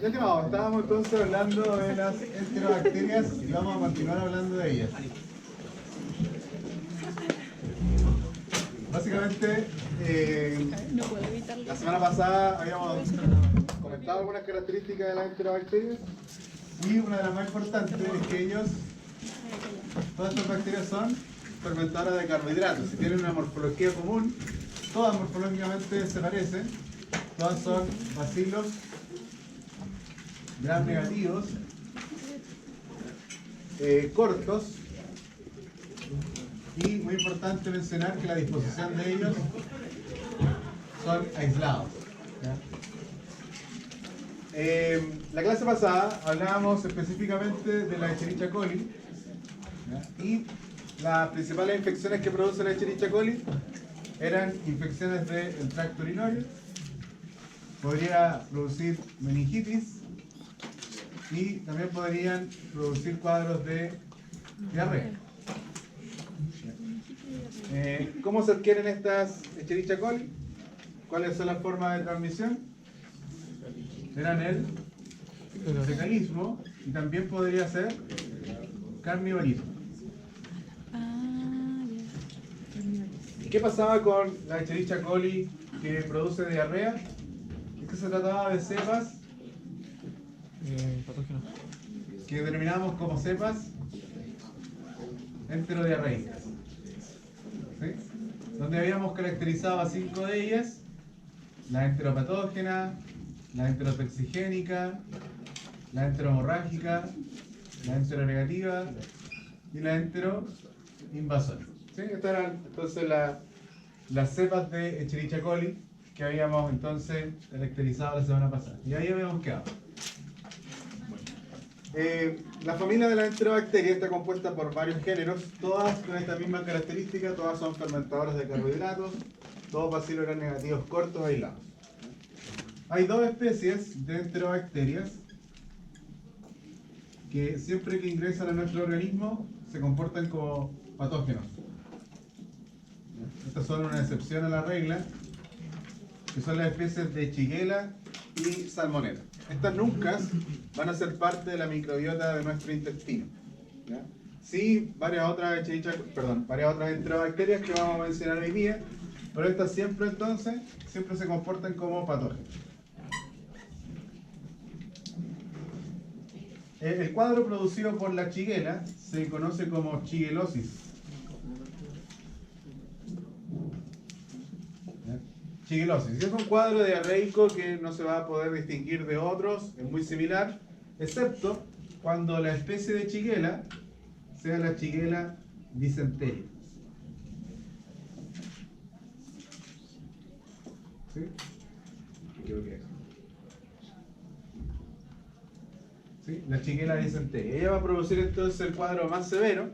Ya estábamos entonces hablando de las enterobacterias y vamos a continuar hablando de ellas. Básicamente, la semana pasada habíamos comentado algunas características de las enterobacterias y una de las más importantes es que todas estas bacterias son fermentadoras de carbohidratos. Si tienen una morfología común, todas morfológicamente se parecen, todas son bacilos gram negativos, cortos, y muy importante mencionar que la disposición de ellos son aislados. La clase pasada hablábamos específicamente de la Escherichia coli, y las principales infecciones que produce la Escherichia coli eran infecciones del tracto urinario, podría producir meningitis y también podrían producir cuadros de diarrea. ¿Cómo se adquieren estas Escherichia coli? ¿Cuáles son las formas de transmisión? Serán el fecalismo y también podría ser carnivorismo. ¿Y qué pasaba con la Escherichia coli que produce diarrea? Es que se trataba de cepas patógenos que denominamos como cepas enterodiarreicas, ¿sí? Donde habíamos caracterizado a 5 de ellas: la enteropatógena, la enterotoxigénica, la enterohemorrágica, la enteronegativa y la enteroinvasora. ¿Sí? Estas eran entonces las cepas de Escherichia coli que habíamos entonces caracterizado la semana pasada. Y ahí habíamos quedado. La familia de las enterobacterias está compuesta por varios géneros, todas con esta misma característica, todas son fermentadoras de carbohidratos, todos bacilos gram negativos cortos aislados. Hay dos especies de enterobacterias que siempre que ingresan a nuestro organismo se comportan como patógenos. Estas son una excepción a la regla, que son las especies de Shigella y Salmonella. Estas nunca van a ser parte de la microbiota de nuestro intestino, ¿ya? Sí, varias otras enterobacterias que vamos a mencionar hoy día, pero estas siempre se comportan como patógenos. El cuadro producido por la Shigella se conoce como shigellosis. Shigellosis. Es un cuadro diarreico que no se va a poder distinguir de otros, es muy similar, excepto cuando la especie de Shigella sea la Shigella dysenteria. ¿Sí? Creo que es. ¿Sí? La Shigella dysenteria. Ella va a producir entonces el cuadro más severo,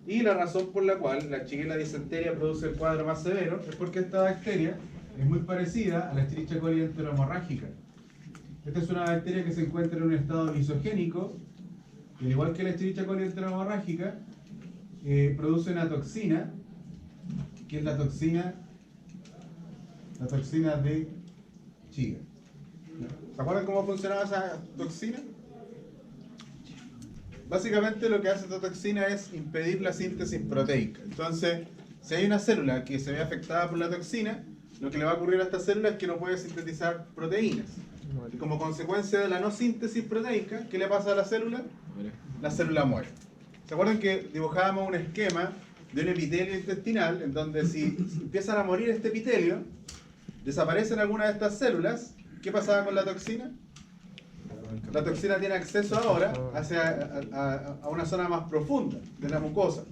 y la razón por la cual la Shigella dysenteria produce el cuadro más severo es porque esta bacteria es muy parecida a la Escherichia coli enterohemorrágica. Esta es una bacteria que se encuentra en un estado lisogénico, y al igual que la Escherichia coli enterohemorrágica, produce una toxina, que es la toxina de Shiga. ¿Se acuerdan cómo funcionaba esa toxina? Básicamente lo que hace esta toxina es impedir la síntesis proteica. Entonces, si hay una célula que se ve afectada por la toxina, lo que le va a ocurrir a esta célula es que no puede sintetizar proteínas. Y como consecuencia de la no síntesis proteica, ¿qué le pasa a la célula? La célula muere. ¿Se acuerdan que dibujábamos un esquema de un epitelio intestinal en donde si empiezan a morir este epitelio, desaparecen algunas de estas células? ¿Qué pasaba con la toxina? La toxina tiene acceso ahora a una zona más profunda de la mucosa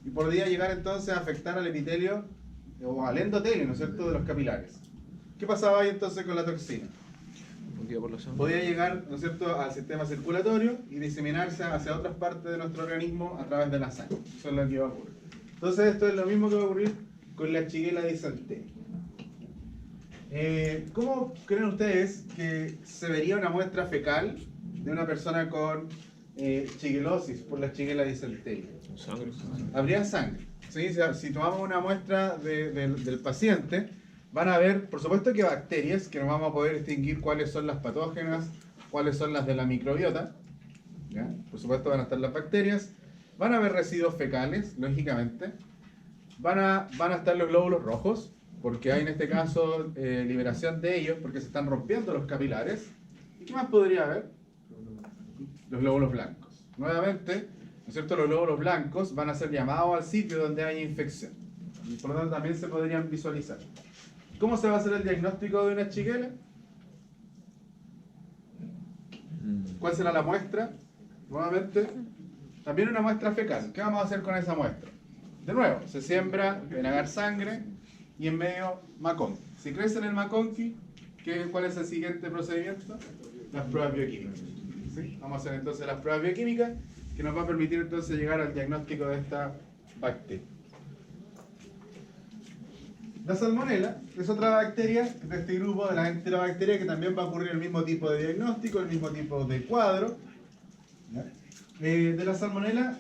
y podría llegar entonces a afectar al epitelio o al endotelio, ¿no es cierto?, de los capilares. ¿Qué pasaba ahí entonces con la toxina? Podía llegar, ¿no es cierto?, al sistema circulatorio y diseminarse hacia otras partes de nuestro organismo a través de la sangre. Eso es lo que va a ocurrir. Entonces esto es lo mismo que va a ocurrir con la Shigella dysenteria. ¿Cómo creen ustedes que se vería una muestra fecal de una persona con shigellosis por la Shigella dysenteria? Sangre. Habría sangre. ¿Sí? Si tomamos una muestra del paciente, van a haber, por supuesto que bacterias, que no vamos a poder distinguir cuáles son las patógenas, cuáles son las de la microbiota. ¿Ya? Por supuesto van a estar las bacterias. Van a haber residuos fecales, lógicamente. Van a estar los glóbulos rojos, porque hay en este caso liberación de ellos, porque se están rompiendo los capilares. ¿Y qué más podría haber? Los glóbulos blancos. Nuevamente, ¿no es cierto? Los glóbulos blancos van a ser llamados al sitio donde hay infección. Y por lo tanto también se podrían visualizar. ¿Cómo se va a hacer el diagnóstico de una Shigella? ¿Cuál será la muestra? Nuevamente, también una muestra fecal. ¿Qué vamos a hacer con esa muestra? De nuevo, se siembra en agar sangre y en medio McConkey. Si crece en el McConkey, ¿cuál es el siguiente procedimiento? Las pruebas bioquímicas. ¿Sí? Vamos a hacer entonces las pruebas bioquímicas que nos va a permitir entonces llegar al diagnóstico de esta bacteria. La salmonela es otra bacteria de este grupo de las enterobacterias que también va a ocurrir el mismo tipo de diagnóstico, el mismo tipo de cuadro. De la salmonela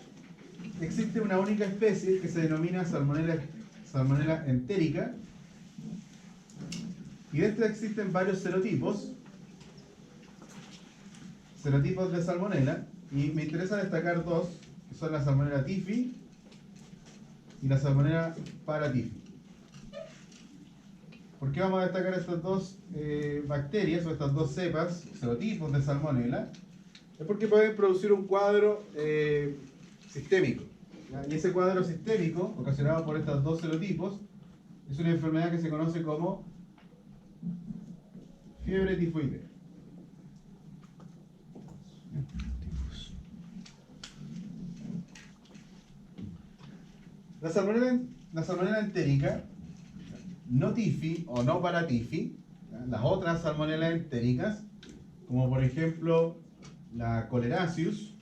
existe una única especie que se denomina salmonela entérica, y de esta existen varios serotipos de salmonela, y me interesa destacar dos, que son la salmonela typhi y la salmonela paratyphi. ¿Por qué vamos a destacar estas dos bacterias o estas dos cepas, serotipos de salmonela? Es porque pueden producir un cuadro sistémico. ¿Ya? Y ese cuadro sistémico, ocasionado por estos dos serotipos, es una enfermedad que se conoce como fiebre tifoidea. La salmonela entérica, no tifi o no paratifi, las otras salmonelas entéricas, como por ejemplo la Colerasius,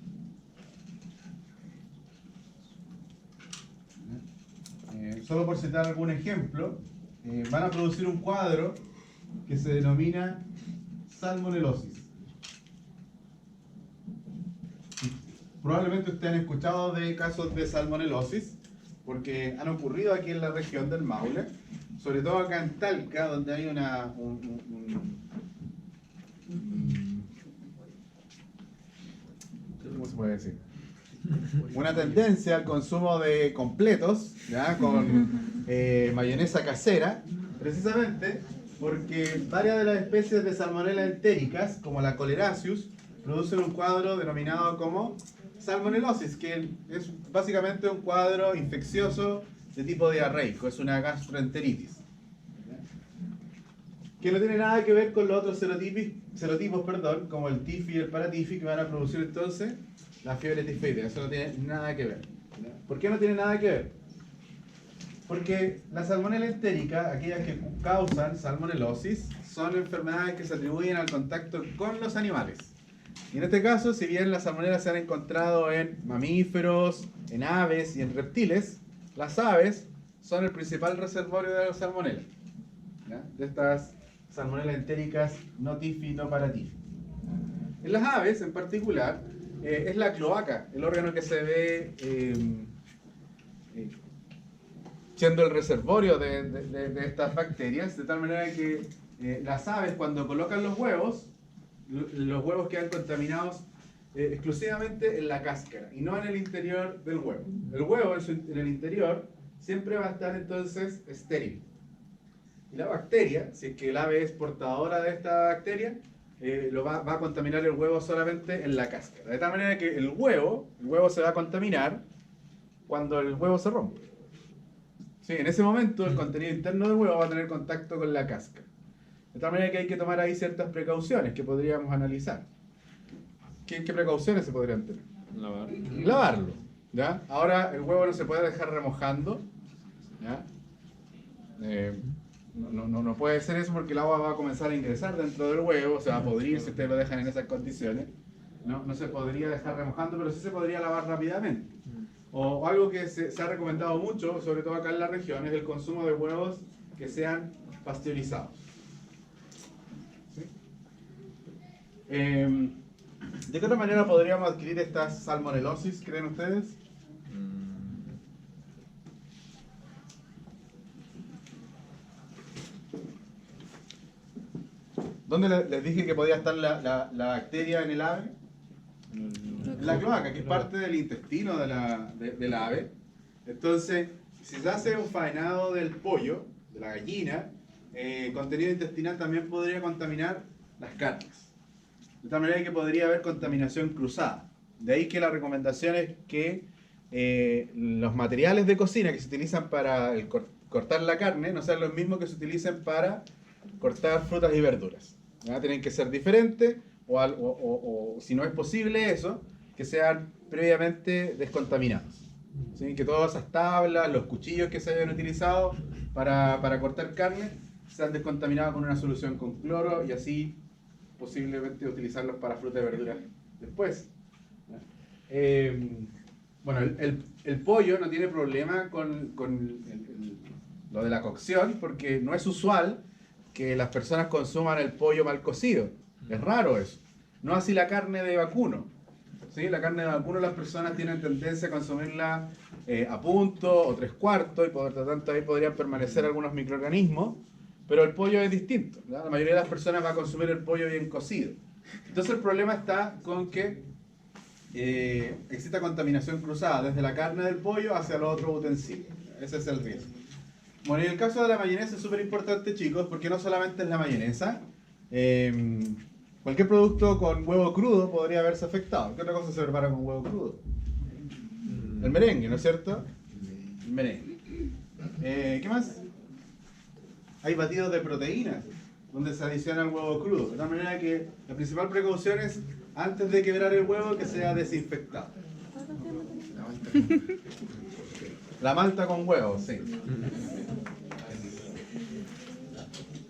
solo por citar algún ejemplo, van a producir un cuadro que se denomina salmonelosis. Probablemente ustedes han escuchado de casos de salmonelosis, porque han ocurrido aquí en la región del Maule, sobre todo acá en Talca, donde hay ¿cómo se puede decir? Una tendencia al consumo de completos, ¿ya? Con mayonesa casera, precisamente porque varias de las especies de salmonela entéricas, como la Colerasius, producen un cuadro denominado como salmonelosis, que es básicamente un cuadro infeccioso de tipo diarreico, es una gastroenteritis, que no tiene nada que ver con los otros serotipos, como el tifi y el paratifi, que van a producir entonces la fiebre tifoidea. Eso no tiene nada que ver. ¿Por qué no tiene nada que ver? Porque la salmonela entérica, aquellas que causan salmonelosis, son enfermedades que se atribuyen al contacto con los animales. Y en este caso, si bien las salmonelas se han encontrado en mamíferos, en aves y en reptiles, las aves son el principal reservorio de la salmonela, ¿ya? De estas salmonelas entéricas no tifi, no paratifi. En las aves, en particular, es la cloaca, el órgano que se ve siendo el reservorio de estas bacterias, de tal manera que las aves, cuando colocan los huevos quedan contaminados exclusivamente en la cáscara y no en el interior del huevo. El huevo en el interior siempre va a estar entonces estéril. Y la bacteria, si es que el ave es portadora de esta bacteria, va a contaminar el huevo solamente en la cáscara. De tal manera que el huevo se va a contaminar cuando el huevo se rompe. Sí, en ese momento el contenido interno del huevo va a tener contacto con la cáscara. De tal manera que hay que tomar ahí ciertas precauciones que podríamos analizar. ¿Qué precauciones se podrían tener? Lavarlo. ¿Ya? Ahora el huevo no se puede dejar remojando. ¿Ya? No puede ser eso porque el agua va a comenzar a ingresar dentro del huevo, se va a podrir si ustedes lo dejan en esas condiciones. No se podría dejar remojando, pero sí se podría lavar rápidamente. O algo que se ha recomendado mucho, sobre todo acá en la región, es el consumo de huevos que sean pasteurizados. ¿Sí? ¿De qué otra manera podríamos adquirir esta salmonelosis, creen ustedes? ¿Dónde les dije que podía estar la bacteria en el ave? En la cloaca, que es parte del intestino de la ave. Entonces, si se hace un faenado del pollo, de la gallina, contenido intestinal también podría contaminar las carnes. De tal manera que podría haber contaminación cruzada. De ahí que la recomendación es que los materiales de cocina que se utilizan para cortar la carne no sean los mismos que se utilicen para cortar frutas y verduras. ¿Ya? Tienen que ser diferentes o si no es posible eso, que sean previamente descontaminados. ¿Sí? Que todas esas tablas, los cuchillos que se hayan utilizado para cortar carne sean descontaminados con una solución con cloro y así posiblemente utilizarlos para fruta y verduras después. Bueno, el pollo no tiene problema con lo de la cocción porque no es usual que las personas consuman el pollo mal cocido. Es raro eso. No así la carne de vacuno. ¿Sí? La carne de vacuno las personas tienen tendencia a consumirla a punto o 3/4 y por lo tanto ahí podrían permanecer algunos microorganismos, pero el pollo es distinto. ¿Ya? La mayoría de las personas va a consumir el pollo bien cocido. Entonces el problema está con que exista contaminación cruzada desde la carne del pollo hacia los otros utensilios. Ese es el riesgo. Bueno, y el caso de la mayonesa es súper importante, chicos, porque no solamente es la mayonesa. Cualquier producto con huevo crudo podría haberse afectado. ¿Qué otra cosa se prepara con huevo crudo? El merengue, ¿no es cierto? El merengue. ¿Qué más? Hay batidos de proteínas donde se adiciona el huevo crudo. De tal manera que la principal precaución es, antes de quebrar el huevo, que sea desinfectado. La malta con huevo, sí.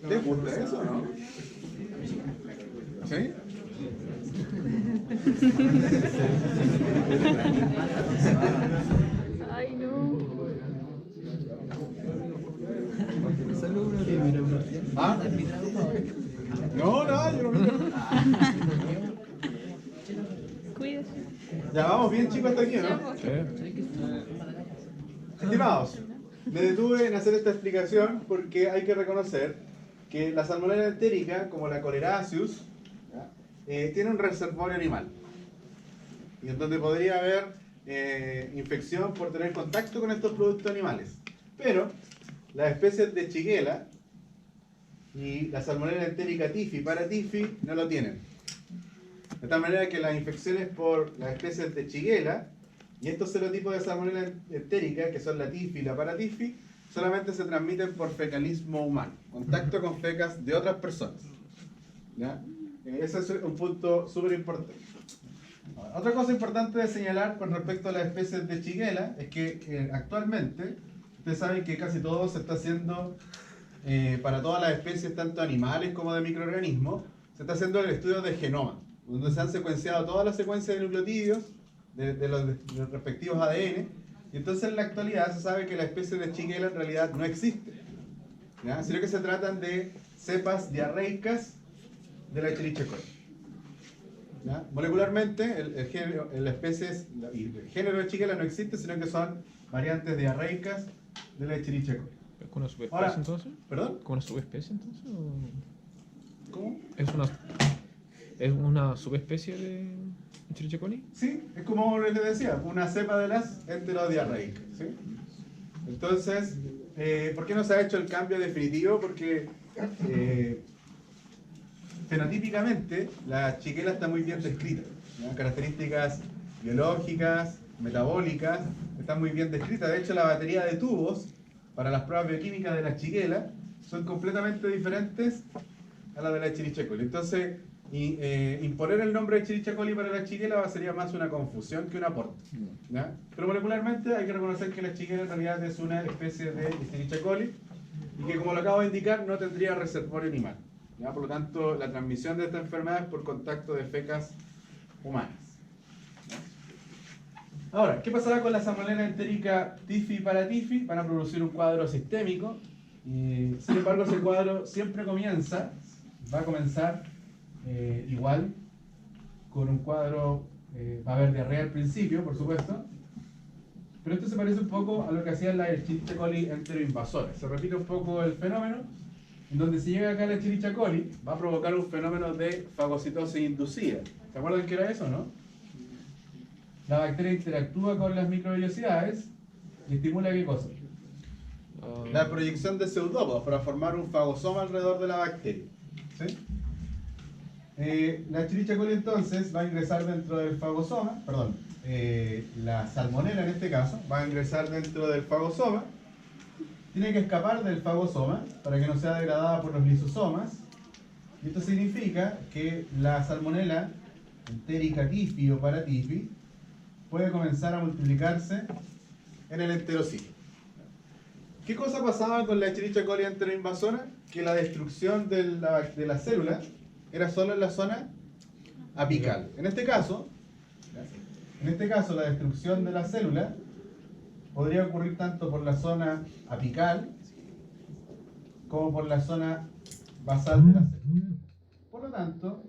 ¿Te gusta eso o no? ¿Sí? Ay, no. ¿Ah? No, yo no miro. Cuídese. Ya vamos bien, chicos, hasta aquí, ¿no? Estimados, me detuve en hacer esta explicación porque hay que reconocer que la salmonella entérica, como la Colerasius, tiene un reservorio animal. Y en donde podría haber infección por tener contacto con estos productos animales. Pero las especies de Shigella y la salmonella entérica Typhi para Typhi no lo tienen. De tal manera que las infecciones por las especies de Shigella y estos serotipos de salmonella entérica, que son la Typhi y la paratyphi, solamente se transmiten por fecalismo humano, contacto con fecas de otras personas. ¿Ya? Ese es un punto súper importante. Otra cosa importante de señalar con respecto a las especies de Shigella es que actualmente, ustedes saben que casi todo se está haciendo para todas las especies, tanto animales como de microorganismos, se está haciendo el estudio de genoma, donde se han secuenciado todas las secuencias de nucleotídeos de los respectivos ADN, y entonces en la actualidad se sabe que la especie de Shigella en realidad no existe, ¿ya? Sino que se tratan de cepas diarreicas de la Escherichia coli. ¿Ya? Molecularmente, el género de Shigella no existe, sino que son variantes diarreicas de la Escherichia coli. ¿Es una subespecie Ahora, entonces? ¿perdón? ¿Con una subespecie entonces? ¿O ¿Cómo? es una subespecie de Escherichia coli? Sí, es como les decía, una cepa de las enterodiarreicas. ¿Sí? Entonces, ¿por qué no se ha hecho el cambio definitivo? Porque fenotípicamente la Shigella está muy bien descrita, ¿no? Características biológicas, metabólicas, están muy bien descritas. De hecho, la batería de tubos para las pruebas bioquímicas de la Shigella son completamente diferentes a la de la Escherichia coli. Entonces, imponer el nombre de Escherichia coli para la Shigella sería más una confusión que un aporte, ¿ya? Pero molecularmente hay que reconocer que la Shigella en realidad es una especie de Escherichia coli y que, como lo acabo de indicar, no tendría reservorio animal, ¿ya? Por lo tanto, la transmisión de esta enfermedad es por contacto de fecas humanas. Ahora, ¿qué pasará con la salmonella entérica Typhi para Typhi? Van a producir un cuadro sistémico y, sin embargo, ese cuadro siempre va a comenzar igual con un cuadro, va a haber diarrea al principio, por supuesto, pero esto se parece un poco a lo que hacían las Escherichia coli enteroinvasoras. Se repite un poco el fenómeno, en donde si llega acá la Escherichia coli, va a provocar un fenómeno de fagocitosis inducida. ¿Se acuerdan qué era eso, no? La bacteria interactúa con las microvellosidades y estimula ¿qué cosa? La proyección de pseudópodos para formar un fagosoma alrededor de la bacteria. ¿Sí? La Escherichia coli entonces va a ingresar dentro del fagosoma, perdón, la salmonela en este caso, va a ingresar dentro del fagosoma, tiene que escapar del fagosoma para que no sea degradada por los lisosomas, y esto significa que la salmonela entérica tifi o paratifi puede comenzar a multiplicarse en el enterocidio. ¿Qué cosa pasaba con la Escherichia coli enteroinvasora? Que la destrucción de la célula era solo en la zona apical. En este caso, la destrucción de la célula podría ocurrir tanto por la zona apical como por la zona basal de la célula. Por lo tanto,